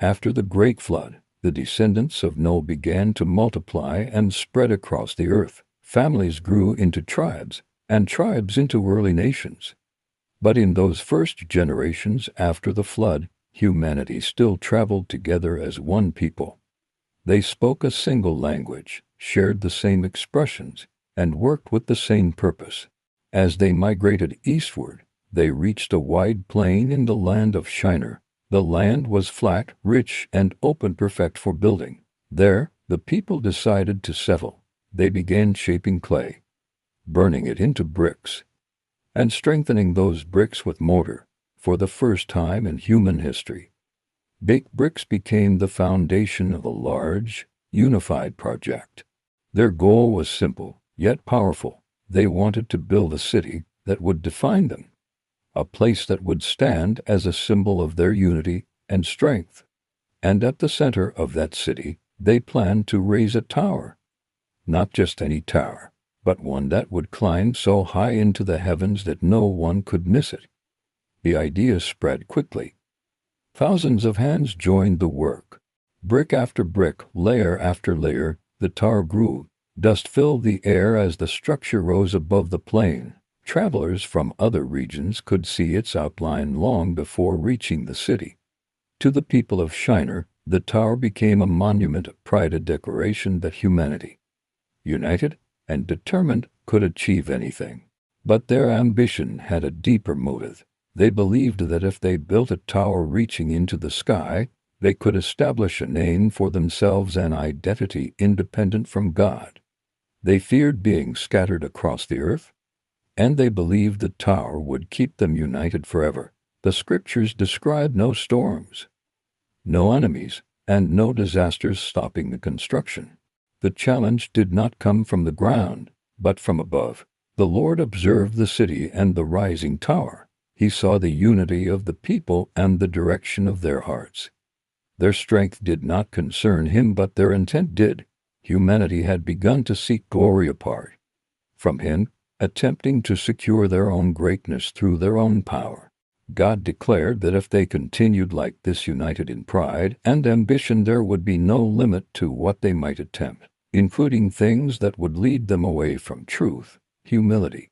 After the Great Flood, the descendants of Noah began to multiply and spread across the earth. Families grew into tribes, and tribes into early nations. But in those first generations after the flood, humanity still traveled together as one people. They spoke a single language, shared the same expressions, and worked with the same purpose. As they migrated eastward, they reached a wide plain in the land of Shinar. The land was flat, rich, and open, perfect for building. There, the people decided to settle. They began shaping clay, burning it into bricks, and strengthening those bricks with mortar. For the first time in human history, baked bricks became the foundation of a large, unified project. Their goal was simple, yet powerful. They wanted to build a city that would define them, a place that would stand as a symbol of their unity and strength. And at the center of that city, they planned to raise a tower. Not just any tower, but one that would climb so high into the heavens that no one could miss it. The idea spread quickly. Thousands of hands joined the work. Brick after brick, layer after layer, the tower grew. Dust filled the air as the structure rose above the plain. Travelers from other regions could see its outline long before reaching the city. To the people of Shinar, the tower became a monument of pride, a declaration that humanity, united and determined, could achieve anything. But their ambition had a deeper motive. They believed that if they built a tower reaching into the sky, they could establish a name for themselves, an identity independent from God. They feared being scattered across the earth, and they believed the tower would keep them united forever. The scriptures describe no storms, no enemies, and no disasters stopping the construction. The challenge did not come from the ground, but from above. The Lord observed the city and the rising tower. He saw the unity of the people and the direction of their hearts. Their strength did not concern him, but their intent did. Humanity had begun to seek glory apart from him, attempting to secure their own greatness through their own power. God declared that if they continued like this, united in pride and ambition, there would be no limit to what they might attempt, including things that would lead them away from truth, humility,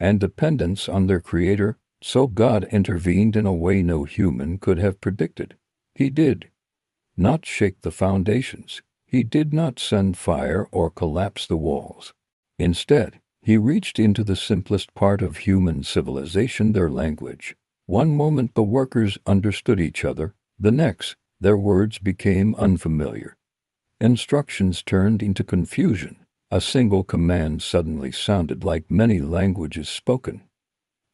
and dependence on their Creator. So God intervened in a way no human could have predicted. He did not shake the foundations. He did not send fire or collapse the walls. Instead, he reached into the simplest part of human civilization, their language. One moment the workers understood each other, the next, their words became unfamiliar. Instructions turned into confusion. A single command suddenly sounded like many languages spoken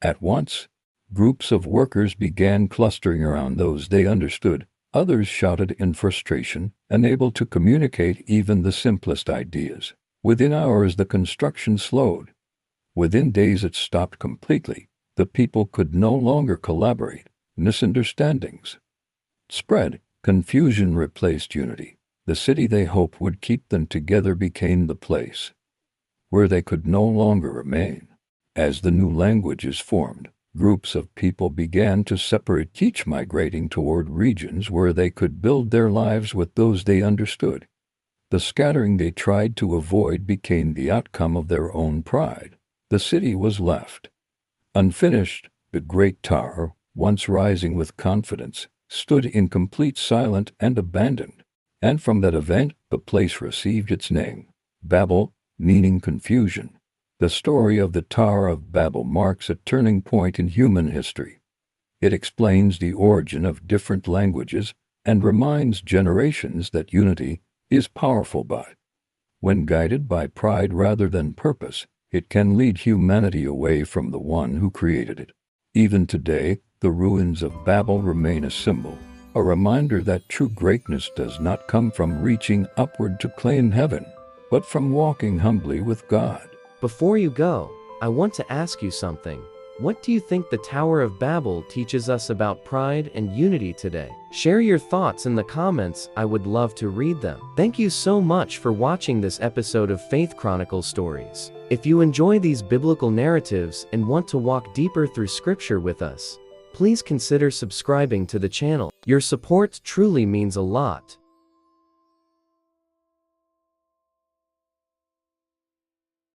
at once. Groups of workers began clustering around those they understood. Others shouted in frustration, unable to communicate even the simplest ideas. Within hours the construction slowed. Within days it stopped completely. The people could no longer collaborate. Misunderstandings spread. Confusion replaced unity. The city they hoped would keep them together became the place where they could no longer remain. As the new languages formed, groups of people began to separate, each migrating toward regions where they could build their lives with those they understood. The scattering they tried to avoid became the outcome of their own pride. The city was left unfinished. The great tower, once rising with confidence, stood in complete silence and abandoned. And from that event, the place received its name, Babel, meaning confusion. The story of the Tower of Babel marks a turning point in human history. It explains the origin of different languages and reminds generations that unity is powerful, but when guided by pride rather than purpose, it can lead humanity away from the one who created it. Even today, the ruins of Babel remain a symbol, a reminder that true greatness does not come from reaching upward to claim heaven, but from walking humbly with God. Before you go, I want to ask you something. What do you think the Tower of Babel teaches us about pride and unity today? Share your thoughts in the comments. I would love to read them. Thank you so much for watching this episode of Faith Chronicles Stories. If you enjoy these biblical narratives and want to walk deeper through Scripture with us, please consider subscribing to the channel. Your support truly means a lot.